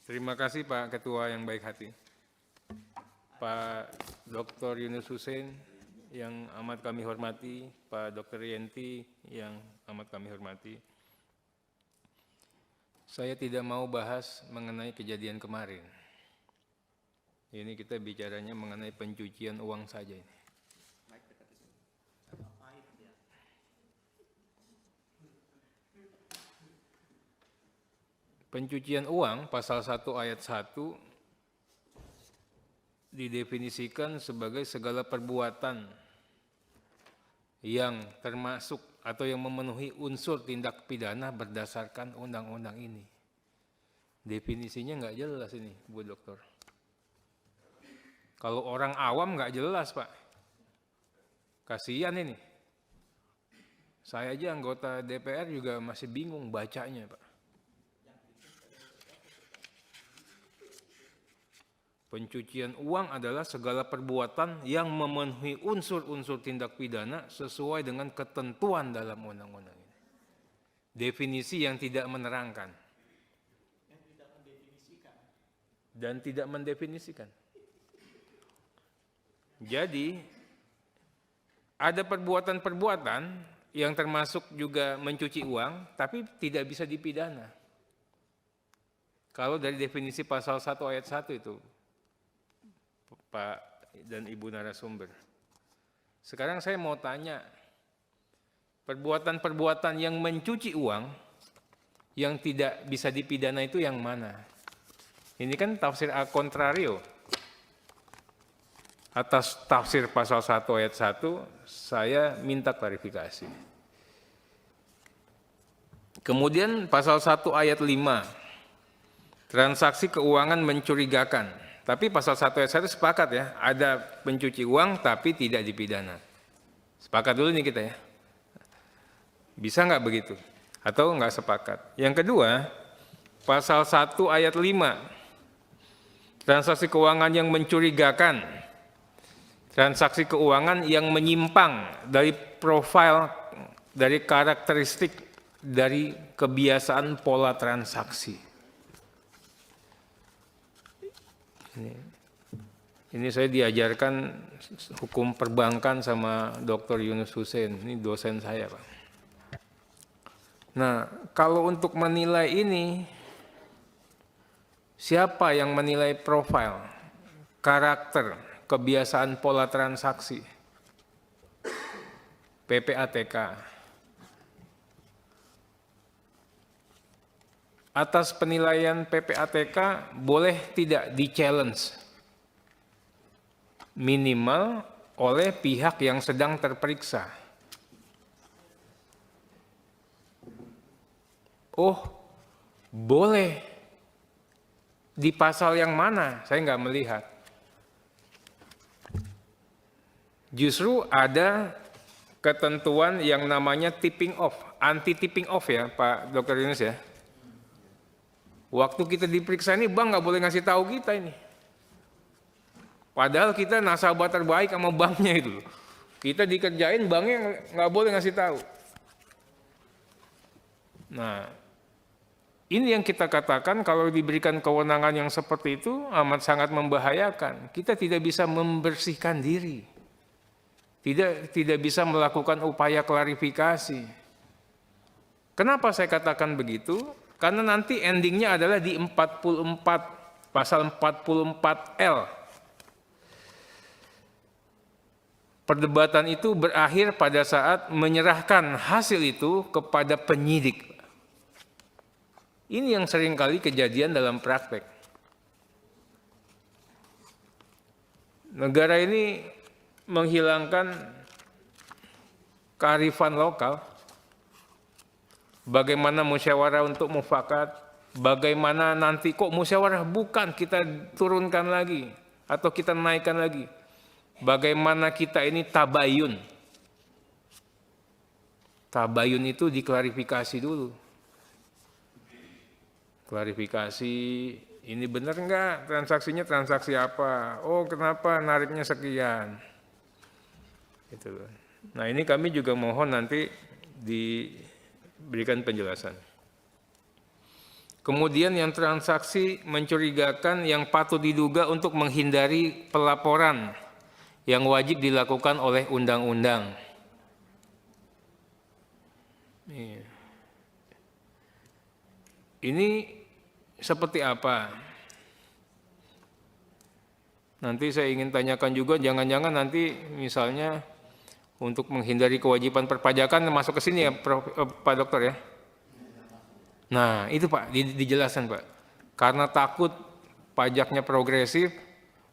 Terima kasih Pak Ketua yang baik hati. Pak Dr. Yunus Hussein yang amat kami hormati, Pak Dr. Yenti yang amat kami hormati. Saya tidak mau bahas mengenai kejadian kemarin. Ini kita bicaranya mengenai pencucian uang saja ini. Pencucian uang pasal 1 ayat 1 didefinisikan sebagai segala perbuatan yang termasuk atau yang memenuhi unsur tindak pidana berdasarkan undang-undang ini. Definisinya nggak jelas ini, Bu Dokter. Kalau orang awam nggak jelas, Pak. Kasihan ini. Saya aja anggota DPR juga masih bingung bacanya, Pak. Pencucian uang adalah segala perbuatan yang memenuhi unsur-unsur tindak pidana sesuai dengan ketentuan dalam undang-undang ini. Definisi yang tidak menerangkan. Dan tidak mendefinisikan. Jadi, ada perbuatan-perbuatan yang termasuk juga mencuci uang, tapi tidak bisa dipidana. Kalau dari definisi pasal 1 ayat 1 itu, Pak dan Ibu narasumber. Sekarang saya mau tanya, perbuatan-perbuatan yang mencuci uang yang tidak bisa dipidana itu yang mana? Ini kan tafsir a contrario. Atas tafsir pasal 1 ayat 1, saya minta klarifikasi. Kemudian pasal 1 ayat 5, transaksi keuangan mencurigakan. Tapi pasal 1 ayat 1 sepakat ya, ada pencuci uang tapi tidak dipidana. Sepakat dulu nih kita ya. Bisa nggak begitu? Atau nggak sepakat? Yang kedua, pasal 1 ayat 5, transaksi keuangan yang mencurigakan. Transaksi keuangan yang menyimpang dari profil, dari karakteristik, dari kebiasaan pola transaksi. Ini saya diajarkan hukum perbankan sama Dr. Yunus Hussein, ini dosen saya, Pak. Nah, kalau untuk menilai ini, siapa yang menilai profil, karakter, kebiasaan pola transaksi? PPATK. Atas penilaian PPATK boleh tidak di-challenge minimal oleh pihak yang sedang terperiksa. Oh, boleh. Di pasal yang mana? Saya nggak melihat. Justru ada ketentuan yang namanya tipping off, anti-tipping off ya Pak Dr. Yunus ya. Waktu kita diperiksa ini bank nggak boleh ngasih tahu kita ini. Padahal kita nasabah terbaik sama banknya itu. Kita dikerjain banknya nggak boleh ngasih tahu. Nah, ini yang kita katakan kalau diberikan kewenangan yang seperti itu amat sangat membahayakan. Kita tidak bisa membersihkan diri. Tidak bisa melakukan upaya klarifikasi. Kenapa saya katakan begitu? Karena nanti endingnya adalah di 44, pasal 44L. Perdebatan itu berakhir pada saat menyerahkan hasil itu kepada penyidik. Ini yang seringkali kejadian dalam praktek. Negara ini menghilangkan kearifan lokal. Bagaimana musyawarah untuk mufakat, bagaimana nanti kok musyawarah bukan kita turunkan lagi atau kita naikkan lagi. Bagaimana kita ini tabayun. Tabayun itu diklarifikasi dulu. Klarifikasi, ini benar enggak transaksinya transaksi apa? Oh, kenapa nariknya sekian? Gitu. Nah, ini kami juga mohon nanti diberikan penjelasan. Kemudian yang transaksi mencurigakan yang patut diduga untuk menghindari pelaporan yang wajib dilakukan oleh undang-undang. Ini seperti apa? Nanti saya ingin tanyakan juga, jangan-jangan nanti misalnya untuk menghindari kewajiban perpajakan masuk ke sini ya Pak Dokter ya? Nah itu Pak, dijelaskan Pak. Karena takut pajaknya progresif,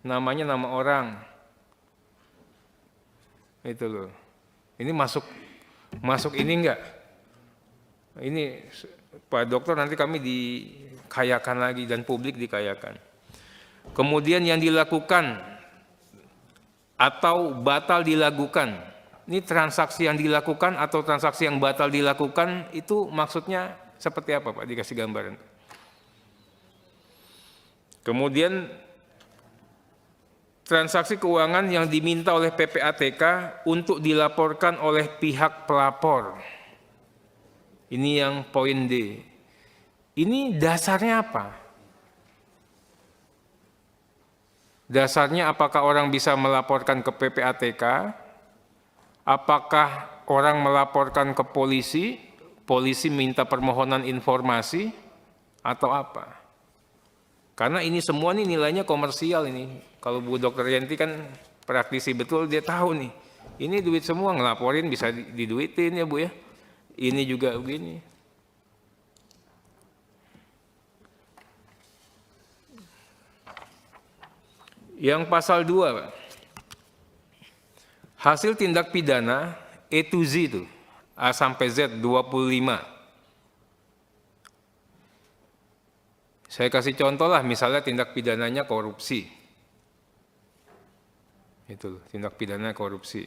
namanya nama orang. Itu loh. Ini masuk ini enggak? Ini Pak Dokter nanti kami dikayakan lagi dan publik dikayakan. Kemudian yang dilakukan atau batal dilakukan. Ini transaksi yang dilakukan atau transaksi yang batal dilakukan itu maksudnya seperti apa Pak? Dikasih gambaran. Kemudian transaksi keuangan yang diminta oleh PPATK untuk dilaporkan oleh pihak pelapor. Ini yang poin D. Ini dasarnya apa? Dasarnya apakah orang bisa melaporkan ke PPATK? Apakah orang melaporkan ke polisi? Polisi minta permohonan informasi? Atau apa? Karena ini semua nih nilainya komersial ini. Kalau Bu Dr. Yanti kan praktisi betul, dia tahu nih. Ini duit semua, ngelaporin bisa diduitin ya Bu ya. Ini juga begini. Yang pasal 2, Pak. Hasil tindak pidana E to Z itu, A sampai Z 25. Saya kasih contoh lah, misalnya tindak pidananya korupsi. Itu tindak pidana korupsi.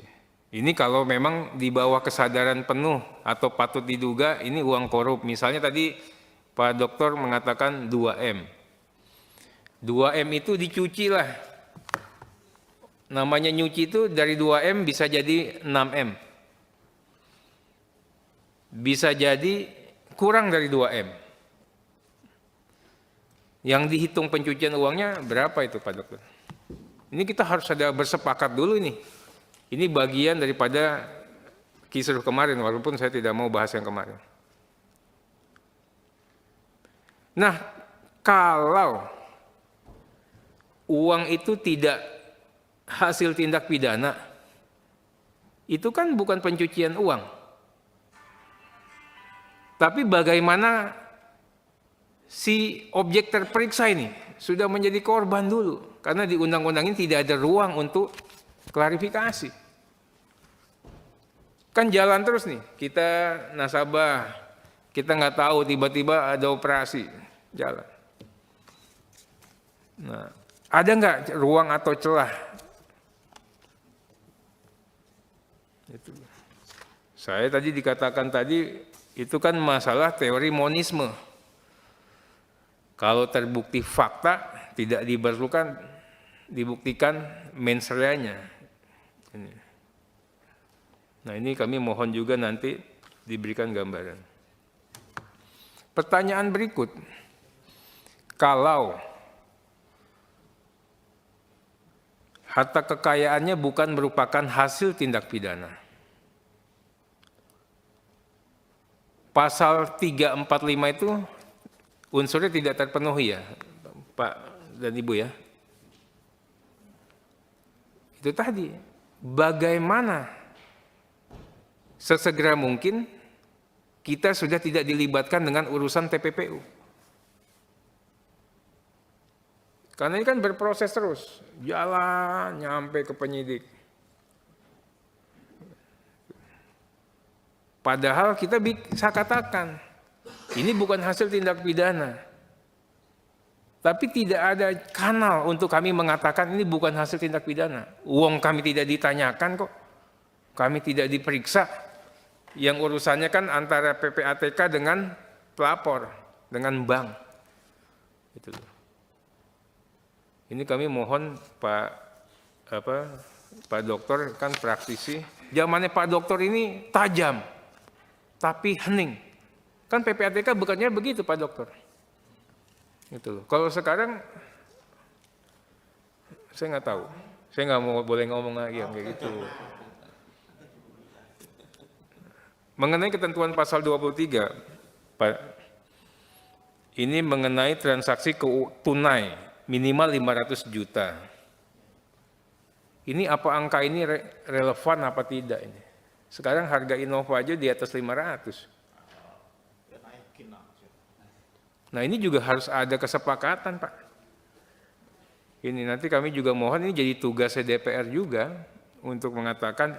Ini kalau memang di bawah kesadaran penuh atau patut diduga ini uang korup. Misalnya tadi Pak Dokter mengatakan 2M. 2M itu dicuci lah. Namanya nyuci itu dari 2M bisa jadi 6M. Bisa jadi kurang dari 2M. Yang dihitung pencucian uangnya berapa itu Pak Dokter? Ini kita harus ada bersepakat dulu ini. Ini bagian daripada kisruh kemarin, walaupun saya tidak mau bahas yang kemarin. Nah, kalau uang itu tidak hasil tindak pidana, itu kan bukan pencucian uang. Tapi bagaimana si objek terperiksa ini sudah menjadi korban dulu. Karena di undang-undang ini tidak ada ruang untuk klarifikasi. Kan jalan terus nih, kita nasabah, kita nggak tahu tiba-tiba ada operasi, jalan. Nah, ada nggak ruang atau celah? Itu. Saya tadi dikatakan tadi itu kan masalah teori monisme. Kalau terbukti fakta tidak diperlukan dibuktikan mens reanya. Nah ini kami mohon juga nanti diberikan gambaran. Pertanyaan berikut, kalau harta kekayaannya bukan merupakan hasil tindak pidana, pasal 345 itu unsurnya tidak terpenuhi ya Pak dan Ibu ya. Itu tadi, bagaimana sesegera mungkin kita sudah tidak dilibatkan dengan urusan TPPU. Karena ini kan berproses terus, jalan nyampe ke penyidik. Padahal kita bisa katakan, ini bukan hasil tindak pidana. Tapi tidak ada kanal untuk kami mengatakan ini bukan hasil tindak pidana. Uang kami tidak ditanyakan kok. Kami tidak diperiksa. Yang urusannya kan antara PPATK dengan pelapor, dengan bank. Itu. Ini kami mohon Pak Dokter kan praktisi. Zamannya Pak Dokter ini tajam, tapi hening. Kan PPATK bukannya begitu Pak Dokter. Gitu loh. Kalau sekarang saya nggak tahu. Saya nggak mau boleh ngomong lagi yang kayak gitu. Mengenai ketentuan pasal 23, Pak, ini mengenai transaksi tunai minimal 500 juta. Ini apa angka ini relevan apa tidak ini? Sekarang harga Innova aja di atas 500. Nah ini juga harus ada kesepakatan, Pak. Ini nanti kami juga mohon, ini jadi tugas DPR juga untuk mengatakan.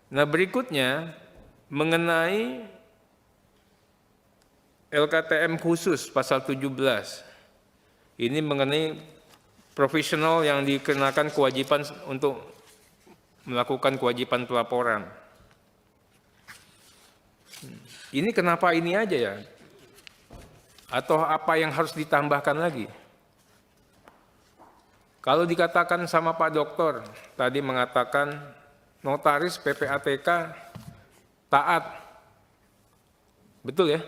Nah berikutnya mengenai LKTM khusus pasal 17. Ini mengenai profesional yang dikenakan kewajiban untuk melakukan kewajiban pelaporan. Ini kenapa ini aja ya? Atau apa yang harus ditambahkan lagi? Kalau dikatakan sama Pak Dokter, tadi mengatakan notaris PPATK taat. Betul ya?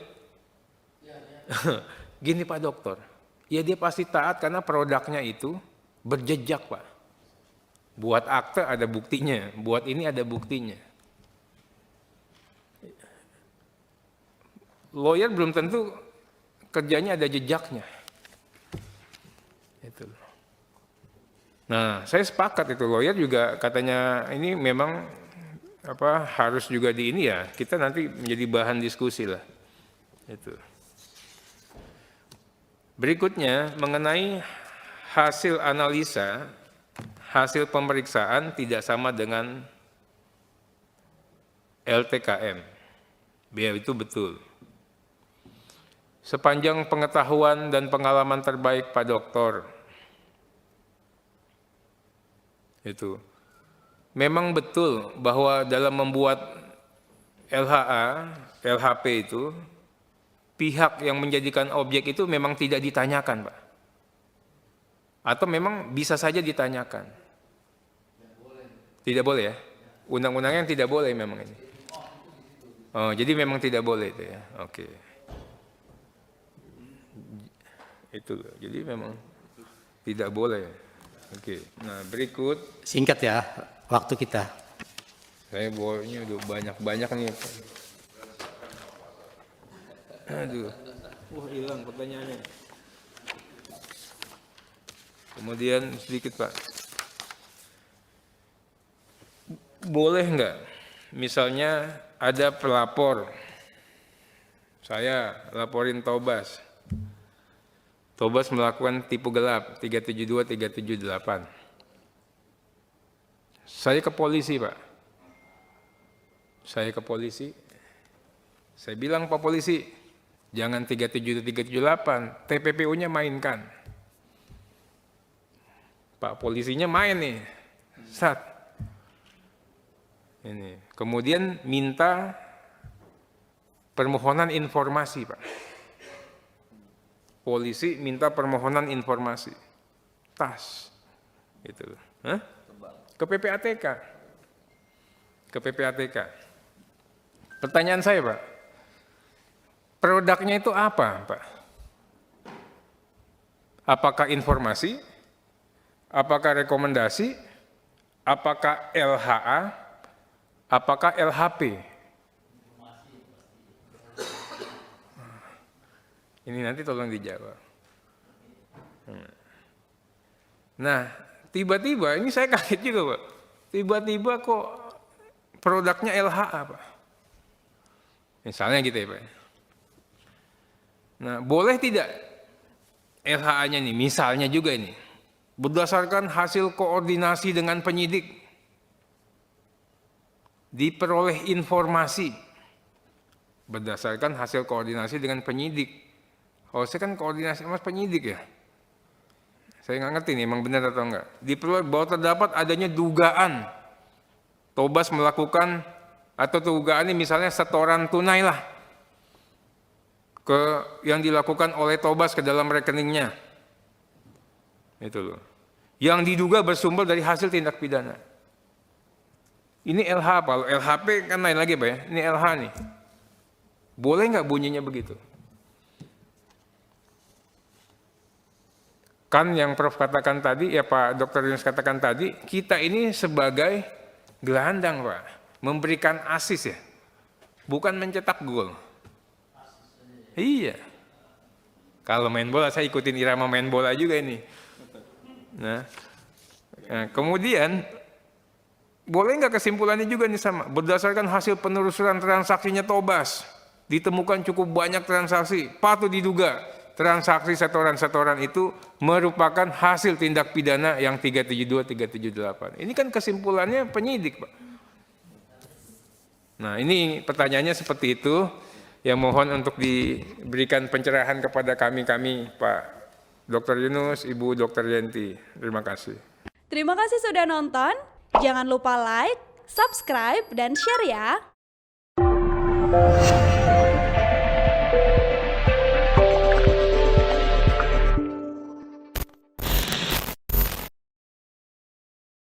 Gini Pak Dokter, ya dia pasti taat karena produknya itu berjejak Pak. Buat akte ada buktinya, buat ini ada buktinya. Lawyer belum tentu kerjanya ada jejaknya. Itu. Nah, saya sepakat itu, lawyer juga katanya ini memang harus juga di ini ya. Kita nanti menjadi bahan diskusi lah. Itu. Berikutnya mengenai hasil analisa, hasil pemeriksaan tidak sama dengan LTKM. Ya itu betul. Sepanjang pengetahuan dan pengalaman terbaik Pak Dokter, itu memang betul bahwa dalam membuat LHA, LHP itu, pihak yang menjadikan objek itu memang tidak ditanyakan, Pak. Atau memang bisa saja ditanyakan. Tidak boleh ya? Undang-undangnya tidak boleh memang ini. Oh, jadi memang tidak boleh itu ya. Oke. Itu jadi memang tidak boleh. Oke. Nah, berikut singkat ya waktu kita. Saya bawaannya udah banyak nih. Aduh. Wah, hilang pertanyaannya. Kemudian sedikit, Pak. Boleh enggak misalnya ada pelapor, saya laporin Tobas melakukan tipu gelap 372, 378. Saya ke polisi, Pak. Saya bilang Pak Polisi, jangan 372, 378, TPPU-nya mainkan. Pak Polisinya main nih, ini. Kemudian minta permohonan informasi, Pak. Polisi minta permohonan informasi. Tas. Itu. Ke PPATK. Pertanyaan saya, Pak. Produknya itu apa, Pak? Apakah informasi? Apakah rekomendasi? Apakah LHA? Apakah LHP? Ini nanti tolong dijawab. Nah, tiba-tiba, ini saya kaget juga, Pak. Tiba-tiba kok produknya LHA, Pak. Misalnya gitu ya, Pak. Nah, boleh tidak LHA-nya nih, misalnya juga ini, berdasarkan hasil koordinasi dengan penyidik, diperoleh informasi, berdasarkan hasil koordinasi dengan penyidik. Oh, saya kan koordinasi sama penyidik ya. Saya nggak ngerti nih, emang benar atau enggak. Diperoleh bahwa terdapat adanya dugaan Tobas melakukan atau dugaan ini misalnya setoran tunai lah yang dilakukan oleh Tobas ke dalam rekeningnya. Itu loh. Yang diduga bersumber dari hasil tindak pidana. Ini LH apa? LHP kan lain lagi, Pak ya. Ini LH nih. Boleh nggak bunyinya begitu? Kan yang Prof katakan tadi, ya Pak Dr. Yunus katakan tadi, kita ini sebagai gelandang Pak, memberikan asis ya, bukan mencetak gol. Iya. Kalau main bola, saya ikutin irama main bola juga ini. Nah kemudian, boleh nggak kesimpulannya juga nih sama, berdasarkan hasil penelusuran transaksinya Tobas, ditemukan cukup banyak transaksi, patut diduga transaksi setoran-setoran itu merupakan hasil tindak pidana yang 372, 378. Ini kan kesimpulannya penyidik, Pak. Nah, ini pertanyaannya seperti itu. Yang mohon untuk diberikan pencerahan kepada kami, Pak Dr. Yunus, Ibu Dr. Yenti. Terima kasih. Terima kasih sudah nonton. Jangan lupa like, subscribe, dan share ya.